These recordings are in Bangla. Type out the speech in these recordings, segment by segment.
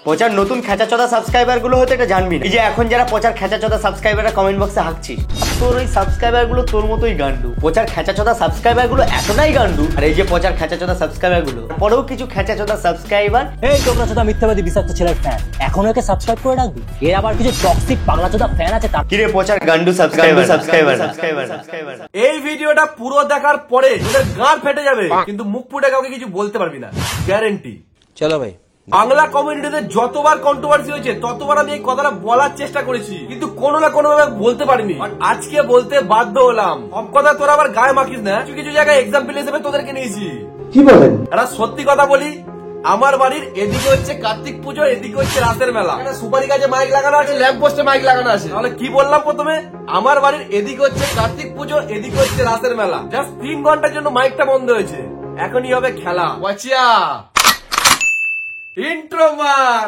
পচার নতুন খেচাচোদা সাবস্ক্রাইবার গুলো হতে এটা জানবি না। এই যে এখন যারা পচার খেচাচোদা সাবস্ক্রাইবাররা কমেন্ট বক্সে হাঁকছিস, তোর ওই সাবস্ক্রাইবার গুলো তোর মতোই গান্ডু। পচার খেচাচোদা সাবস্ক্রাইবার গুলো এতটাই গান্ডু, আর এই যে পচার খেচাচোদা সাবস্ক্রাইবার গুলো পরেও কিছু খেচাচোদা সাবস্ক্রাইবার। এই তোমরা চোদা মিথ্যাবাদী বিষাক্ত ছেলের ফ্যান, এখন ওকে সাবস্ক্রাইব করে রাখবি। এর আবার কিছু টক্সিক পাগলা চোদা ফ্যান আছে তার। কিরে পচার গান্ডু সাবস্ক্রাইবার। এই ভিডিওটা পুরো দেখার পরে তোদের গাঁট ফেটে যাবে, কিন্তু মুখ ফুটে কাউকে কিছু বলতে পারবি না, গ্যারান্টি। চলো ভাই, বাংলা কমিউনিটিতে যতবার কন্ট্রোভার্সি হয়েছে ততবার আমি এই কথাটা বলার চেষ্টা করেছি, কিন্তু কোনো না কোনো ভাবে বলতে পারিনি। আজকে বলতে বাধ্য হলাম। সব কথা তোরা আবার গায়ে মাখিস না, কিছু কিছু জায়গায় এক্সাম্পল হিসেবে তোদেরকে নিয়েছি। কি বলেন? একটা সত্যি কথা বলি, আমার বাড়ির এদিকে হচ্ছে কার্তিক পুজো, এদিকে হচ্ছে রাতের মেলা। সুপারি গাছে মাইক লাগানো আছে, ল্যাম্প পোস্টে মাইক লাগানো আছে। তাহলে কি বললাম প্রথমে? আমার বাড়ির এদিকে হচ্ছে কার্তিক পুজো, এদিকে হচ্ছে রাতের মেলা। জাস্ট 3 ঘন্টার জন্য মাইকটা বন্ধ হয়েছে। এখনই হবে খেলা। ওয়াচিয়া ইন্ট্রো মার।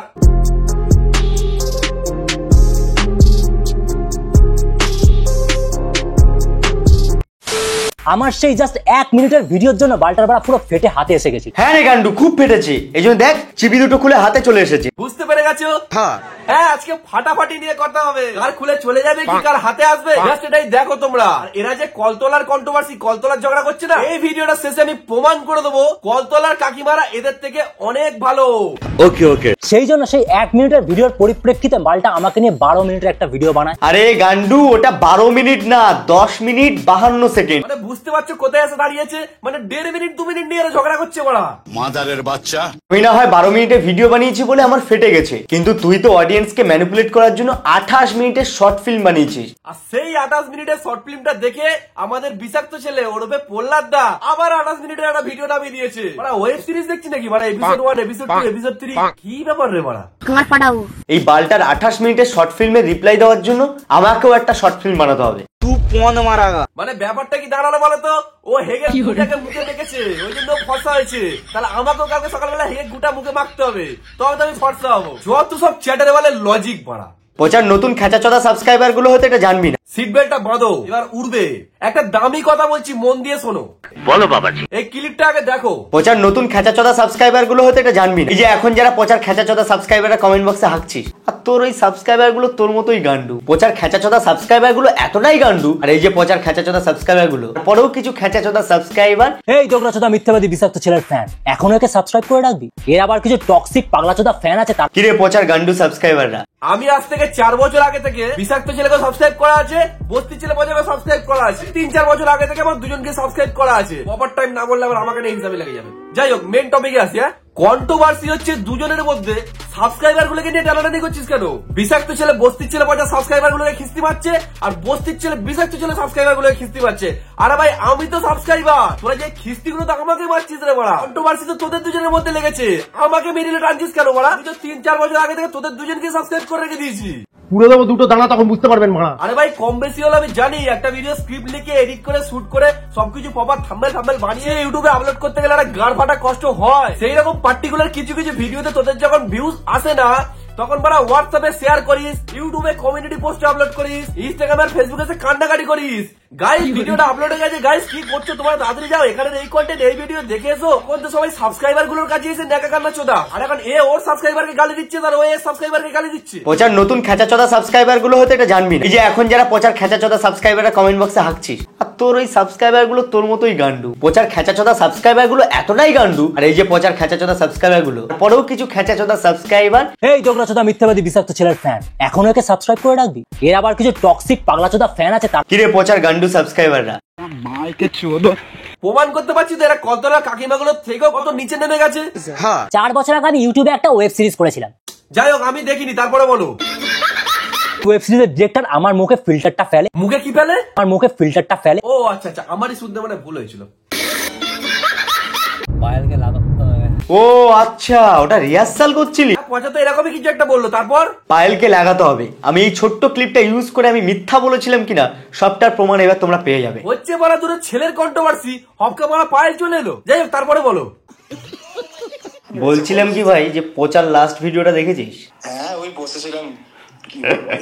আমার সেই জাস্ট 1 মিনিটের ভিডিওর জন্য বালটার বাড়া পুরো ফেটে হাতে এসে গেছি। হ্যাঁ রে গান্ডু, খুব ফেটেছে। এই জন্য দেখ চিবি দুটো খুলে হাতে চলে এসেছে। বুঝতে পেরে গেছো? হ্যাঁ, আজকে ফাটাফাটি নিয়ে কথা হবে। কার খুলে চলে যাবে কি কার হাতে আসবে, জাস্ট এটাই দেখো তোমরা। এরা যে কলতলার কন্ট্রোভার্সি, কলতলার ঝগড়া করছে না, এই ভিডিওটা শেষে আমি প্রমাণ করে দেবো কলতলার কাকিমারা এদের থেকে অনেক ভালো। ওকে ওকে। সেই জন্য সেই 1 মিনিটের ভিডিওর পরিপ্রেক্ষিতে মালটা আমাকে নিয়ে 12 মিনিটের একটা ভিডিও বানায়। আরে গান্ডু, ওটা 12 মিনিট না, 10 মিনিট 52 সেকেন্ড। মানে বুঝতে পারছো কোথায় এসে দাঁড়িয়েছে? মানে 1.5 মিনিট 2 মিনিট নিয়ে এরা ঝগড়া করছে বড়া মাদারের বাচ্চা। তুই না হয় 12 মিনিটের ভিডিও বানিয়েছি বলে আমার ফেটে গেছে, কিন্তু তুই তো অডিয়েন্সকে ম্যানিপুলেট করার জন্য 28 মিনিটের শর্ট ফিল্ম বানিয়েছিস। আর সেই 28 মিনিটের শর্ট ফিল্মটা দেখে আমাদের বিষাক্ত ছেলে ওরফে প্রহ্লাদ দা আবার 28 মিনিটের একটা ভিডিও নামিয়ে দিয়েছে। মানে ওয়েব সিরিজ দেখছি নাকি? মানে এপিসোড 1, এপিসোড 2, এপিসোড 3, কি ব্যাপার রে মারা? এই বালটার 28 মিনিটের শর্ট ফিল্মে রিপ্লাই দেওয়ার জন্য আমাকেও একটা শর্ট ফিল্ম বানাতে হবে। মানে ব্যাপারটা কি দাঁড়ালো বলতো? ও হেগের গুটাকে মুখে মেখেছে, ওই জন্য ফর্সা হয়েছে। তাহলে আমাকেও কালকে সকালবেলা হেগের গুটা মুখে মাখতে হবে, তবে তো আমি ফর্সা হবো। যত সব চ্যাটারে বলে লজিক বাড়া। পচার নতুন খেচাচোদা সাবস্ক্রাইবার গুলো হতে এটা জানবি না। সিট বেল্টটা বাঁধো, এবার উড়বে। একটা দামি কথা বলছি, মন দিয়ে শোনো। বলো বাবাজি। এই ক্লিপটা আগে দেখো। পচার নতুন খেচাচোদা সাবস্ক্রাইবার গুলো হতে এটা জানবি না। এই যে এখন যারা পচার খেচাচোদা সাবস্ক্রাইবাররা কমেন্ট বক্সে হাঁকছিস, আর তোর ওই সাবস্ক্রাইবার গুলো তোর মতোই গান্ডু। পচার খেচাচোদা সাবস্ক্রাইবার গুলো এতটাই গান্ডু, আর এই যে পচার খেচাচোদা সাবস্ক্রাইবার গুলো পরেও কিছু খেচাচোদা সাবস্ক্রাইবার। এই তোমরা চোদা মিথ্যাবাদী বিষাক্ত ছেলের ফ্যান, এখন ওকে সাবস্ক্রাইব করে রাখবি। এর আবার কিছু টক্সিক পাগলা চোদা ফ্যান আছে তার। কিরে পচার গান্ডু সাবস্ক্রাইবাররা, আমি আজ থেকে 4 বছর আগে থেকে বিষাক্ত ছেলেকে সাবস্ক্রাইব করা আছে, বস্তি ছেলে পচাকে সাবস্ক্রাইব করা আছে। 3-4 বছর আগে থেকে আমার দুজনকে সাবস্ক্রাইব করা আছে। প্রপার টাইম না বললে আবার আমাকে নিয়ে হিসাবে লেগে যাবে। যাই হোক, মেন টপিকে আসি। কন্ট্রোভার্সি হচ্ছে দুজনের মধ্যে। সাবস্ক্রাইবার গুলোকে নিয়ে টানাটানি করছিস কেন? বিষাক্ত ছেলে বস্তির ছেলে পচা সাবস্ক্রাইবার গুলোকে খিস্তি মারছে, আর বস্তির ছেলে বিষাক্ত ছেলে সাবস্ক্রাইবার গুলোকে খিস্তি মারছে। আরে ভাই, আমি তো সাবস্ক্রাইবার, তোরা যে খিস্তি গুলো তো আমাকে মারছিস রে বড়া। কন্ট্রোভার্সি তো তোদের দুজনের মধ্যে লেগেছে, আমাকে মিডিলে টানছিস কেন বড়া? আমি তো 3-4 বছর আগে থেকে তোদের দুজনকে সাবস্ক্রাইব করে রেখে দিয়েছি। পুরো দেবো দুটো দানা, তখন বুঝতে পারবেন মারা। আরে ভাই, কম বেশি হলে আমি জানি। একটা ভিডিও স্ক্রিপ্ট লিখে এডিট করে শুট করে সবকিছু প্রপার থাম্বনেল বানিয়ে ইউটিউবে আপলোড করতে গেলে একটা গাড় ফাটা কষ্ট হয়। সেই রকম পার্টিকুলার কিছু কিছু ভিডিওতে তোদের যখন ভিউজ আসে না, তখন বড় হোয়াটসঅ্যাপে শেয়ার করিস, ইউটিউবে কমিউনিটি পোস্টে আপলোড করিস, ইনস্টাগ্রাম আর ফেসবুকে কান্নাকাটি করিস। গাইস, ভিডিওটা আপলোড হয়ে গেছে, গাইস কি করছো তোমরা? তাড়াতাড়ি যাও, এখানে এই কন্টেন্ট এই ভিডিও দেখে এসো। এখন তো সবাই সাবস্ক্রাইবার গুলোর কাছে এসে নেকা কান্না চোদা। আর এখন এ ওর সাবস্ক্রাইবারকে গালি দিচ্ছে, আর ও এর সাবস্ক্রাইবারকে গালি দিচ্ছে। পচার নতুন খেচাচোদা সাবস্ক্রাইবার গুলো হতে এটা জানবি না। এই যে এখন যারা পচার খেচাচোদা সাবস্ক্রাইবাররা কমেন্ট বক্সে হাঁকছিস, আর তোর ওই সাবস্ক্রাইবার গুলো তোর মতোই গান্ডু। পচার খেচাচোদা সাবস্ক্রাইবার গুলো এতটাই গান্ডু, আর এই যে পচার খেচাচোদা সাবস্ক্রাইবার গুলো পরেও কিছু খেচাচোদা সাবস্ক্রাইবার। এই তোমরা চোদা মিথ্যাবাদী বিষাক্ত ছেলের ফ্যান, এখন ওকে সাবস্ক্রাইব করে রাখবি। এর আবার কিছু টক্সিক পাগলা চোদা ফ্যান আছে তার। কিরে পচার গান্ডু সাবস্ক্রাইবাররা, প্রমাণ করতে পারছি তো এরা কলতলা কাকিমাগুলোর থেকেও কত নিচে নেমে গেছে। 4 বছর আগে আমি ইউটিউবে একটা ওয়েব সিরিজ করেছিলাম। যাই হোক, আমি দেখিনি, তারপরে বলো। ওয়েব সিরিজের ডিরেক্টর আমার মুখে ফিল্টারটা ফেলে। মুখে কি ফেলে? আমার মুখে ফিল্টারটা ফেলে। ও আচ্ছা আচ্ছা, আমারই শুনতে মানে ভুল হয়েছিল। পায়েলকে লাগাতে ও আচ্ছা, ওটা রিহার্সাল করছিলি? পচা তো এরকমই কিছু একটা বললো, তারপর পায়েলকে লাগাতে হবে। আমি এই ছোট্ট ক্লিপটা ইউজ করে আমি মিথ্যা বলেছিলাম কিনা সবটার প্রমাণ এবার তোমরা পেয়ে যাবে। হচ্ছে বড় দূরে ছেলের কন্ট্রোভার্সি, হপকা বড় পায়েল চলে এলো। যাই হোক, তারপরে বলো। বলছিলাম কি ভাই, যে পচার লাস্ট ভিডিওটা দেখেছিস? হ্যাঁ, ওই বসেছিলাম,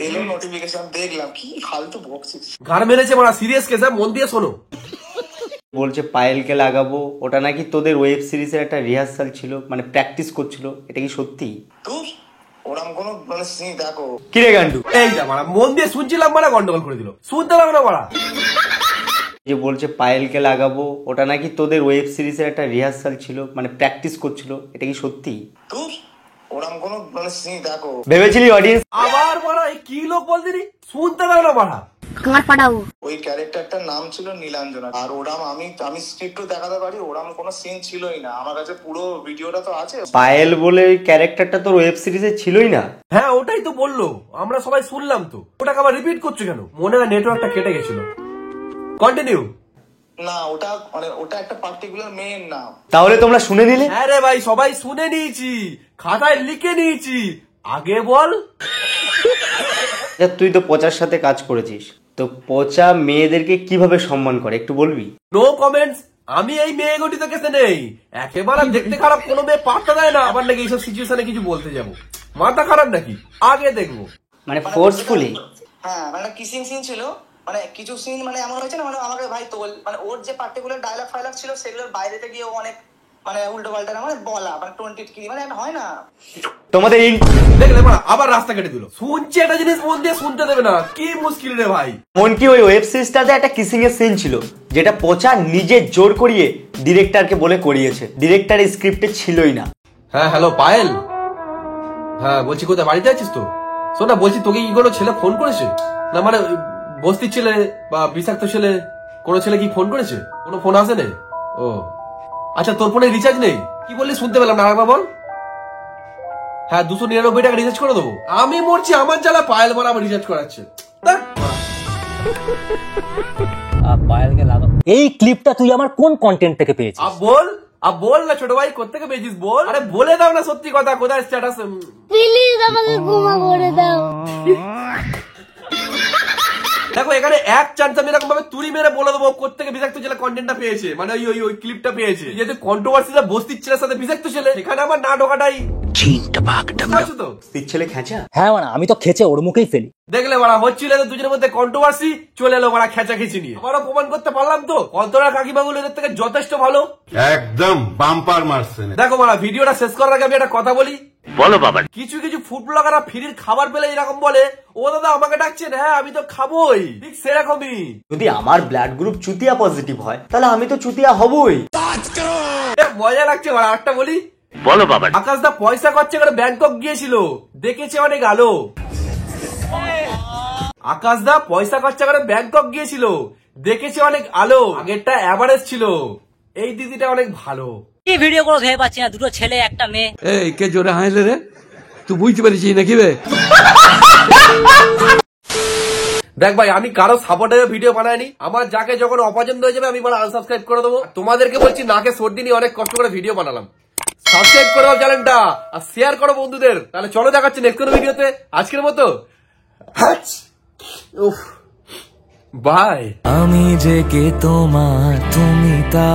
এলো নোটিফিকেশন, দেখলাম। কি ফালতু বকছিস? গান মেরেছে বড়, সিরিয়াস কেস, মন দিয়ে শোনো। বলছে পায়েলকে লাগাবো, ওটা নাকি তোদের ওয়েব সিরিজের একটা রিহার্সাল ছিল, মানে প্র্যাকটিস করছিল। এটা কি সত্যি? তোর ওরম কোনো মানে সিন দেখো কিরে গান্ডু, এই যা মারা মন দিয়ে শুনছিলাম মারা গন্ডগোল করে দিল, শুনতে পারবে না মারা। যে বলছে পায়েলকে লাগাবো, ওটা নাকি তোদের ওয়েব সিরিজের একটা রিহার্সাল ছিল, মানে প্র্যাকটিস করছিল, এটা কি সত্যি? তুই ওরম কোনো মানে সিন দেখো ভেবেছিলি অডিয়েন্স আবার মারা এই কি লোক বলছিলি, শুনতে পারবে না মারা। তোমার পাঠাবো ওই ক্যারেক্টারটার নাম ছিল নীলাঞ্জনা, আর ওরাম আমি স্ক্রিপ্টও দেখাতে পারি, ওরাম কোনো সিন ছিলই না। আমার কাছে পুরো ভিডিওটা তো আছে। পায়েল বলে ওই ক্যারেক্টারটা তোর ওয়েব সিরিজে ছিলই না? হ্যাঁ ওটাই তো বললো, আমরা সবাই শুনলাম তো, ওটাকে আবার রিপিট করছো কেন? মনে হয় নেটওয়ার্কটা কেটে গেছিল। কন্টিনিউ। না ওটা মানে ওটা একটা পার্টিকুলার মেয়ের নাম। তাহলে তোমরা শুনে নিলে? হ্যাঁ রে ভাই, সবাই শুনে নিয়েছি, খাতায় লিখে নিয়েছি, আগে বল। তুই তো পচার সাথে কাজ করেছিস, তো পচা মেয়েদেরকে কিভাবে সম্মান করে একটু বলবি? No comments. আমি এই মেয়ে গঠিত কেসে নেই, একেবারে দেখতে খারাপ কোনো মেয়ে পাত্তা দেয় না, আবার নাকি এইসব সিচুয়েশনে কিছু বলতে যাবো, মাথা খারাপ নাকি? আগে দেখবো। মানে ফোর্সফুলি? হ্যাঁ মানে কিসিং সিন ছিল, মানে কিছু সিন মানে এমন হয়েছে না, মানে আমাকে ভাই তোল মানে ওর যে পার্টিকুলার ডায়লগ ফাইলগ ছিল সেগুলোর বাইরেতে গিয়ে ও অনেক মানে উল্টো পাল্টা মানে বলা মানে 20 কি মানে হয় না। তোমাদের দেখলে মারা আবার রাস্তা কেটে দিল। শুনছি একটা জিনিস মন দিয়ে শুনতে দেবে না, কি মুশকিল রে ভাই। এমনকি ওই ওয়েব সিরিজটাতে একটা কিসিং এর সিন ছিল, যেটা পচা নিজে জোর করিয়ে ডিরেক্টরকে বলে করিয়েছে, ডিরেক্টর স্ক্রিপ্টে ছিলই না। হ্যাঁ হ্যালো পায়েল, হ্যাঁ বলছি কোথায়, বাড়িতে আছিস তো? শোন না, বলছি তোকে কি কোনো ছেলে ফোন করেছে? না মানে বস্তির ছেলে বা বিষাক্ত ছেলে, কোনো ছেলে কি ফোন করেছে? কোনো ফোন আসে নেই? ও আচ্ছা, তোর ফোনে রিচার্জ নেই? কি বললি শুনতে পেলাম না, আরেকবার বল। হ্যাঁ 299 টাকা রিচার্জ করে দেবো। আমি মরছি আমার জ্বালা, পায়েল বলে আমার রিচার্জ করাচ্ছে। পায়েলকে লাগাও। এই ক্লিপটা তুই আমার কোন কন্টেন্ট থেকে পেয়েছিস? আব বল না ছোট ভাই, কোত্থেকে পেয়েছিস বল। আরে বলে দাও না সত্যি কথা, কোথায় স্ট্যাটাস? প্লিজ আমাকে ক্ষমা করে দাও। দেখো এখানে এক চান্স আমি এরকম ভাবে তুড়ি মেরে বলে দেবো কোত্থেকে বিষাক্ত ছেলে কন্টেন্টটা পেয়েছে, মানে ওই ক্লিপটা পেয়েছে। যেহেতু কন্ট্রোভার্সিটা বস্তির ছেলের সাথে বিষাক্ত ছেলে, সেখানে আমার না ঢোকাটাই তো। ছেলে খেঁচা? হ্যাঁ মানে আমি তো খেচে ওর মুখেই ফেলি। দেখলে বড়া হচ্ছিল এদের দুজনের মধ্যে কন্ট্রোভার্সি, চলে এলো বড়া খেঁচাখেচি নিয়ে। আবারও প্রমাণ করতে পারলাম তো কন্তরা কাকিমাগুলো এদের থেকে যথেষ্ট ভালো। একদম বাম্পার মারছে। দেখো বড়া, ভিডিওটা শেষ করার আগে আমি একটা কথা বলি। বলো বাবা। কিছু কিছু ফুড ব্লগাররা ফ্রির খাবার পেলে এরকম বলে, ও দাদা আমাকে ডাকছেন, হ্যাঁ আমি তো খাবোই, ঠিক সেরকমই। যদি আমার ব্লাড গ্রুপ চুতিয়া পজিটিভ হয়, তাহলে আমি তো চুতিয়া হবই। মজা লাগছে বড়া, একটা বলি। বলো বাবা। আকাশ দা পয়সা খরচা করে ব্যাংকক গিয়েছিল, দেখেছে অনেক আলো। আকাশ দা পয়সা খরচা করে ব্যাংকক গিয়েছিল, দেখেছে অনেক আলো। আগেরটা এভারেজ ছিল, এই দিদিটা অনেক ভালো। কি ভিডিও করে ভেবে পাচ্ছি না, দুটো ছেলে একটা মেয়ে। এই কে জোরে হাসলে রে, তুই বুঝতে পারছিস নাকি বে? দেখ ভাই, আমি কারো সাপোর্টের ভিডিও বানাইনি, আমার যাকে যখন অপছন্দ হয়ে যাবে আমি বলে আনসাবস্ক্রাইব করে দেবো। তোমাদেরকে বলছি নাকে সর্দি নিয়ে অনেক কষ্ট করে ভিডিও বানালাম, সাবস্ক্রাইব করে দাও চ্যানেলটা আর শেয়ার করো বন্ধুদের। তাহলে চলো দেখাচ্ছি নেক্সট কোনো ভিডিওতে, আজকের মতো বাই। আমি যে কে তোমার, তুমি তা